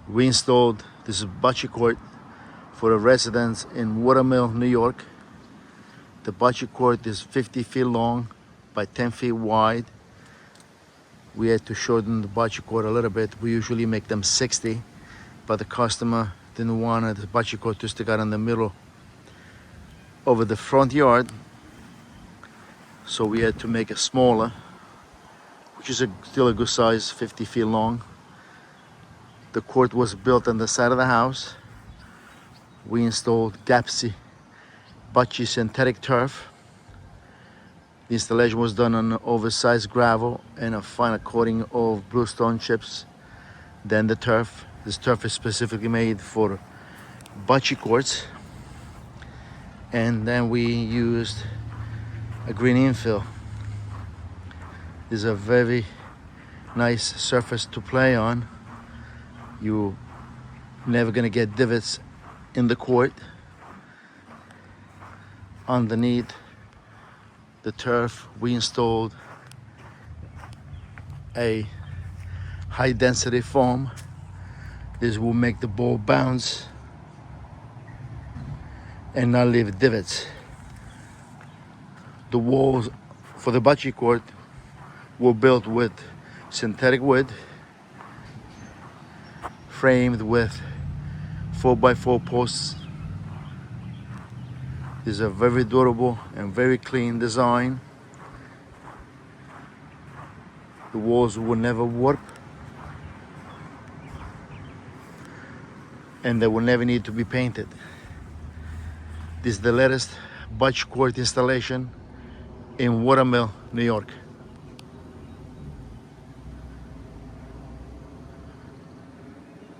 We installed this bocce court for a residence in Watermill, New York. The bocce court is 50 feet long by 10 feet wide. We had to shorten the bocce court a little bit. We usually make them 60, but the customer didn't want the bocce court to stick out in the middle over the front yard, so we had to make it smaller, which is still a good size, 50 feet long. The court was built on the side of the house. We installed Gappsi bocce synthetic turf. The installation was done on oversized gravel and a finer coating of bluestone chips. Then the turf. This turf is specifically made for bocce courts. And then we used a green infill. This is a very nice surface to play on. You're never gonna get divots in the court. Underneath the turf, we installed a high density foam. This will make the ball bounce and not leave divots. The walls for the bocce court were built with synthetic wood, framed with 4x4 posts. This is a very durable and very clean design. The walls will never warp, and they will never need to be painted. This is the latest bocce court installation in Watermill, New York.